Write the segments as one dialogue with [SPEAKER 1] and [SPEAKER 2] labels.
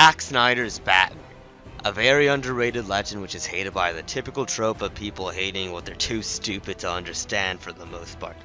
[SPEAKER 1] Zack Snyder's Batman. A very underrated legend which is hated by the typical trope of people hating what they're too stupid to understand for the most part.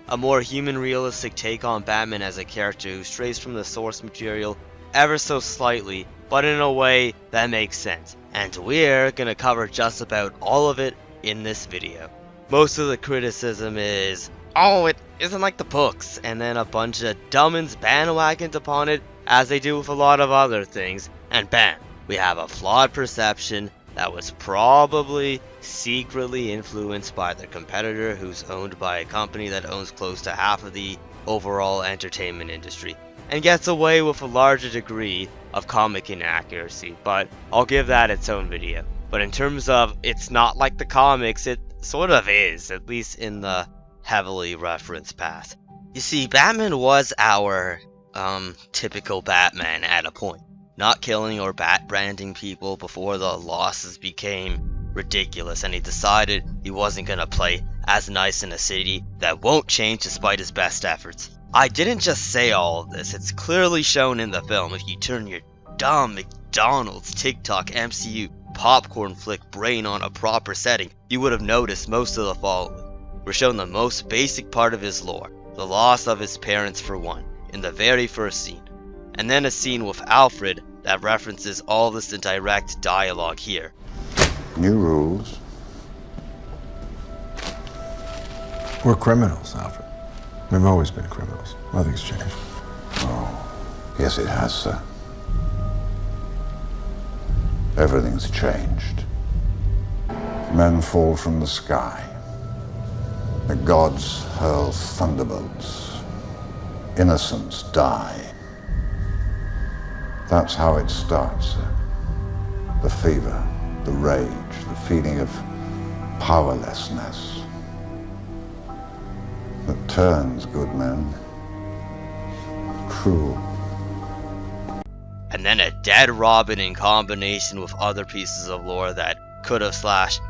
[SPEAKER 1] A more human realistic take on Batman as a character who strays from the source material ever so slightly, but in a way that makes sense. And we're gonna cover just about all of it in this video. Most of the criticism is, oh, it isn't like the books, and then a bunch of dumbins bandwagoned upon it, as they do with a lot of other things, and bam, we have a flawed perception that was probably secretly influenced by their competitor who's owned by a company that owns close to half of the overall entertainment industry, and gets away with a larger degree of comic inaccuracy, but I'll give that its own video. But in terms of it's not like the comics, it sort of is, at least in the heavily referenced past. You see, Batman was our typical Batman at a point. Not killing or bat branding people before the losses became ridiculous, and he decided he wasn't gonna play as nice in a city that won't change despite his best efforts. I didn't just say all of this, it's clearly shown in the film. If you turn your dumb McDonald's, TikTok, MCU, popcorn flick brain on a proper setting, you would have noticed most of the following. We're shown the most basic part of his lore, the loss of his parents for one, in the very first scene. And then a scene with Alfred that references all this in direct dialogue here.
[SPEAKER 2] New rules.
[SPEAKER 3] We're criminals, Alfred. We've always been criminals. Nothing's changed.
[SPEAKER 2] Oh, yes it has, sir. Everything's changed. Men fall from the sky. The gods hurl thunderbolts. Innocents die. That's how it starts, sir. The fever, the rage, the feeling of powerlessness that turns good men cruel.
[SPEAKER 1] And then a dead Robin in combination with other pieces of lore that could have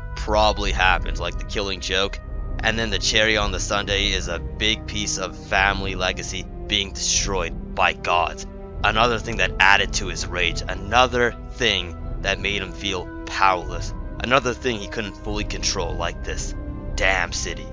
[SPEAKER 1] / probably happened, like the Killing Joke. And then the cherry on the sundae is a big piece of family legacy being destroyed by gods. Another thing that added to his rage, another thing that made him feel powerless, another thing he couldn't fully control, like this damn city.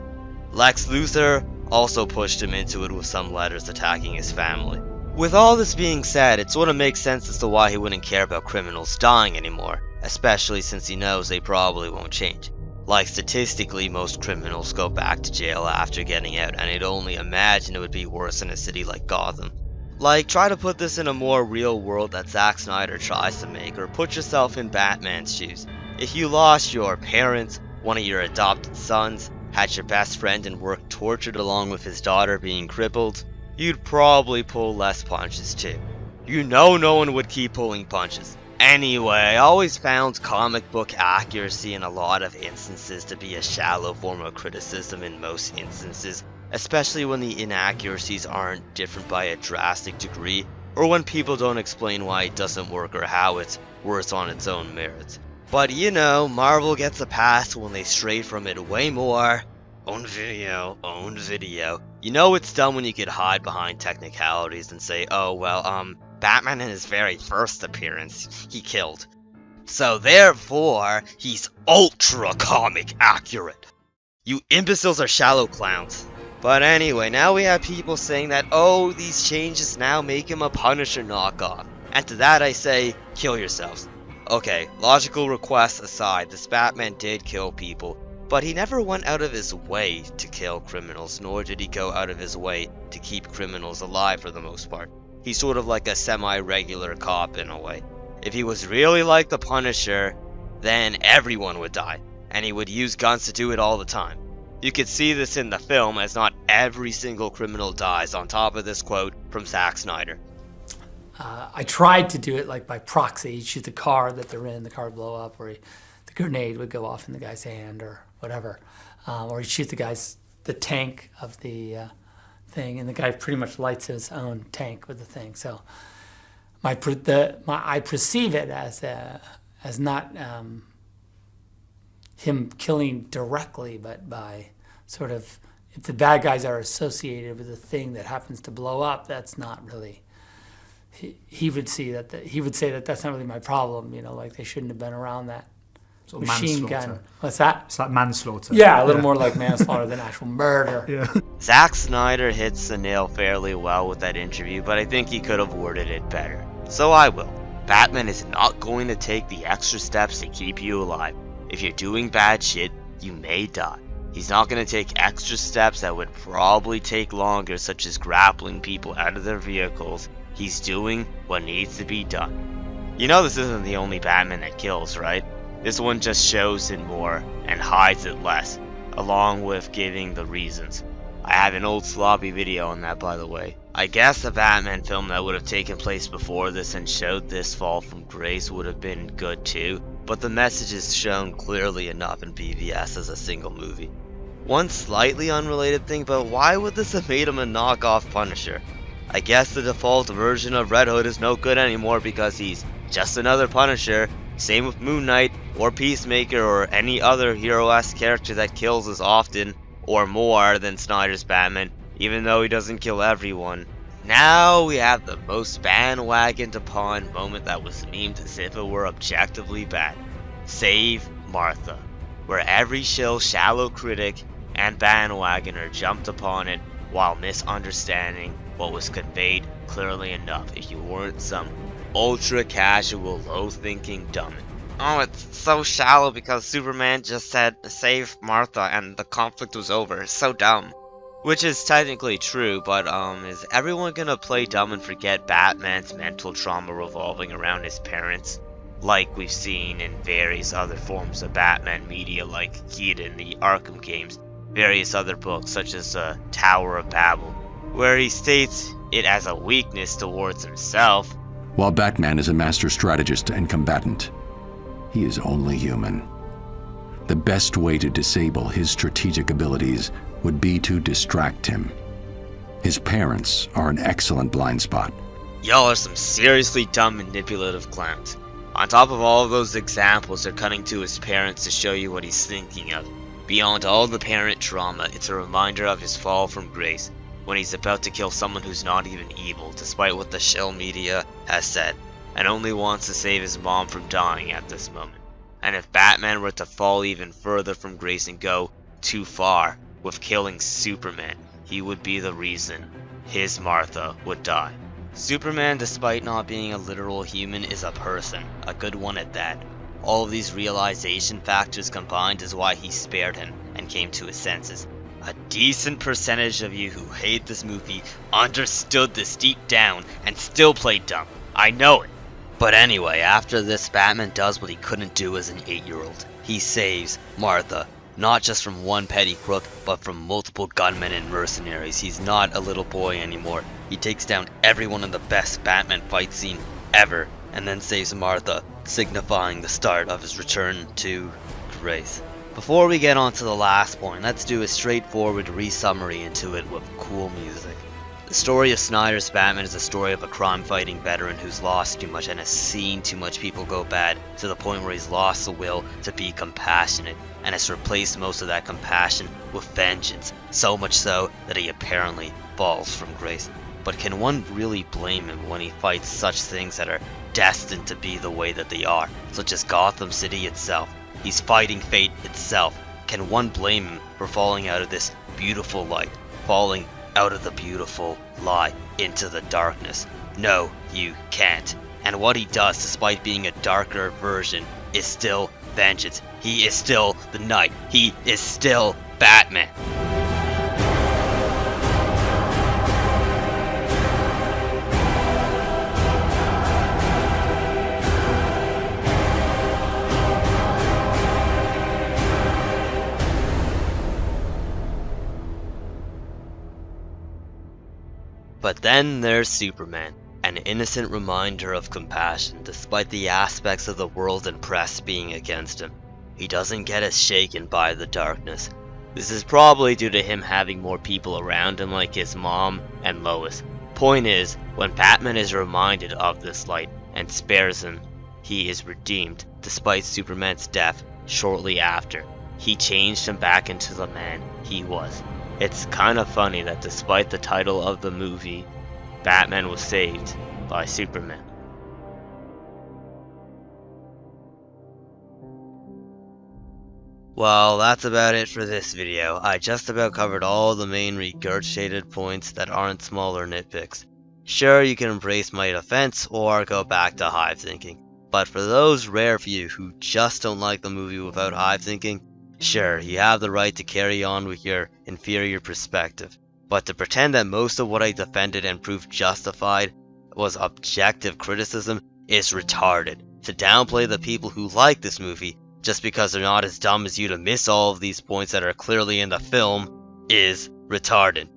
[SPEAKER 1] Lex Luthor also pushed him into it with some letters attacking his family. With all this being said, it sort of makes sense as to why he wouldn't care about criminals dying anymore, especially since he knows they probably won't change. Like, statistically, most criminals go back to jail after getting out, and I'd only imagine it would be worse in a city like Gotham. Like, try to put this in a more real world that Zack Snyder tries to make, or put yourself in Batman's shoes. If you lost your parents, one of your adopted sons, had your best friend in work tortured along with his daughter being crippled, you'd probably pull less punches too. You know no one would keep pulling punches. Anyway, I always found comic book accuracy in a lot of instances to be a shallow form of criticism in most instances, especially when the inaccuracies aren't different by a drastic degree, or when people don't explain why it doesn't work or how it's worse on its own merits. But you know, Marvel gets a pass when they stray from it way more. Own video. You know it's dumb when you could hide behind technicalities and say, oh well, Batman in his very first appearance, he killed. So therefore, he's ultra comic accurate. You imbeciles are shallow clowns. But anyway, now we have people saying that, oh, these changes now make him a Punisher knockoff. And to that I say, kill yourselves. Okay, logical requests aside, this Batman did kill people, but he never went out of his way to kill criminals, nor did he go out of his way to keep criminals alive for the most part. He's sort of like a semi-regular cop in a way. If he was really like the Punisher, then everyone would die, and he would use guns to do it all the time. You could see this in the film, as not every single criminal dies, on top of this quote from Zack Snyder.
[SPEAKER 4] I tried to do it like by proxy. He'd shoot the car that they're in, the car would blow up, or the grenade would go off in the guy's hand or whatever. Or he'd shoot the tank of the thing, and the guy pretty much lights his own tank with the thing. So I perceive it as not him killing directly, but by sort of, if the bad guys are associated with the thing that happens to blow up, that's not really he would see that he would say that that's not really my problem. Like they shouldn't have been around that
[SPEAKER 5] Sort of
[SPEAKER 4] machine
[SPEAKER 5] manslaughter.
[SPEAKER 4] gun. What's that?
[SPEAKER 5] It's like manslaughter.
[SPEAKER 4] Yeah, a little more like manslaughter than actual murder.
[SPEAKER 5] Yeah.
[SPEAKER 1] Zack Snyder hits the nail fairly well with that interview, but I think he could have worded it better. So I will. Batman is not going to take the extra steps to keep you alive. If you're doing bad shit, you may die. He's not going to take extra steps that would probably take longer, such as grappling people out of their vehicles. He's doing what needs to be done. This isn't the only Batman that kills, right? This one just shows it more and hides it less, along with giving the reasons. I have an old sloppy video on that, by the way. I guess a Batman film that would have taken place before this and showed this fall from grace would have been good too, but the message is shown clearly enough in BVS as a single movie. One slightly unrelated thing, but why would this have made him a knockoff Punisher? I guess the default version of Red Hood is no good anymore because he's just another Punisher. Same with Moon Knight, or Peacemaker, or any other hero-esque character that kills as often, or more, than Snyder's Batman, even though he doesn't kill everyone. Now we have the most bandwagoned upon moment that was memed as if it were objectively bad. Save Martha, where every shallow critic and bandwagoner jumped upon it while misunderstanding what was conveyed clearly enough if you weren't some ultra casual, low thinking dummy. Oh, it's so shallow because Superman just said save Martha and the conflict was over. It's so dumb. Which is technically true, but is everyone gonna play dumb and forget Batman's mental trauma revolving around his parents? Like we've seen in various other forms of Batman media like Keaton, the Arkham games, various other books such as Tower of Babel, where he states it as a weakness towards himself.
[SPEAKER 6] While Batman is a master strategist and combatant, he is only human. The best way to disable his strategic abilities would be to distract him. His parents are an excellent blind spot.
[SPEAKER 1] Y'all are some seriously dumb manipulative clowns. On top of all of those examples, they're cutting to his parents to show you what he's thinking of. Beyond all the parent trauma, it's a reminder of his fall from grace, when he's about to kill someone who's not even evil, despite what the shill media has said, and only wants to save his mom from dying at this moment. And if Batman were to fall even further from grace and go too far with killing Superman, he would be the reason his Martha would die. Superman, despite not being a literal human, is a person, a good one at that. All of these realization factors combined is why he spared him and came to his senses. A decent percentage of you who hate this movie understood this deep down and still played dumb. I know it. But anyway, after this, Batman does what he couldn't do as an 8-year-old. He saves Martha, not just from one petty crook, but from multiple gunmen and mercenaries. He's not a little boy anymore. He takes down everyone in the best Batman fight scene ever, and then saves Martha, signifying the start of his return to grace. Before we get on to the last point, let's do a straightforward re-summary into it with cool music. The story of Snyder's Batman is a story of a crime-fighting veteran who's lost too much and has seen too much people go bad, to the point where he's lost the will to be compassionate, and has replaced most of that compassion with vengeance, so much so that he apparently falls from grace. But can one really blame him when he fights such things that are destined to be the way that they are, such as Gotham City itself? He's fighting fate itself. Can one blame him for falling out of this beautiful light, falling out of the beautiful lie into the darkness? No, you can't. And what he does, despite being a darker version, is still vengeance. He is still the Knight. He is still Batman. But then there's Superman, an innocent reminder of compassion despite the aspects of the world and press being against him. He doesn't get as shaken by the darkness. This is probably due to him having more people around him like his mom and Lois. Point is, when Batman is reminded of this light and spares him, he is redeemed despite Superman's death shortly after. He changed him back into the man he was. It's kind of funny that despite the title of the movie, Batman was saved, by Superman. Well, that's about it for this video. I just about covered all the main regurgitated points that aren't smaller nitpicks. Sure, you can embrace my defense or go back to hive thinking, but for those rare few who just don't like the movie without hive thinking, sure, you have the right to carry on with your inferior perspective, but to pretend that most of what I defended and proved justified was objective criticism is retarded. To downplay the people who like this movie just because they're not as dumb as you to miss all of these points that are clearly in the film is retarded.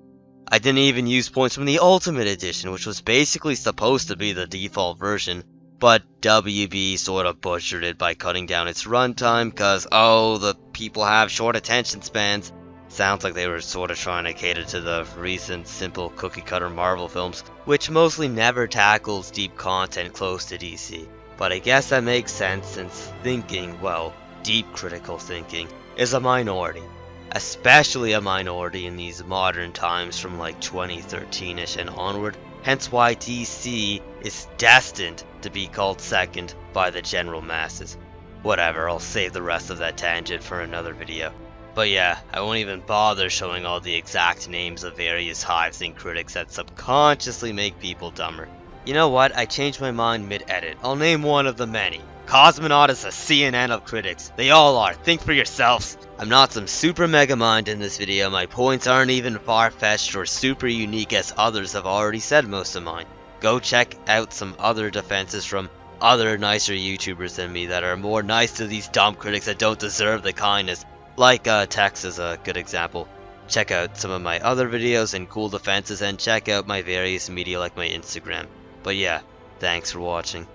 [SPEAKER 1] I didn't even use points from the Ultimate Edition, which was basically supposed to be the default version, but WB sort of butchered it by cutting down its runtime cause, oh, the people have short attention spans. Sounds like they were sort of trying to cater to the recent simple cookie cutter Marvel films, which mostly never tackles deep content close to DC. But I guess that makes sense since thinking, well, deep critical thinking, is a minority. Especially a minority in these modern times from like 2013ish and onward, hence why DC is destined to be called second by the general masses. Whatever, I'll save the rest of that tangent for another video. But yeah, I won't even bother showing all the exact names of various HiveThink critics that subconsciously make people dumber. You know what, I changed my mind mid-edit. I'll name one of the many. Cosmonaut is a CNN of critics. They all are. Think for yourselves. I'm not some super mega mind in this video. My points aren't even far-fetched or super unique as others have already said most of mine. Go check out some other defenses from other nicer YouTubers than me that are more nice to these dumb critics that don't deserve the kindness. Like Tex is a good example. Check out some of my other videos and cool defenses and check out my various media like my Instagram. But yeah, thanks for watching.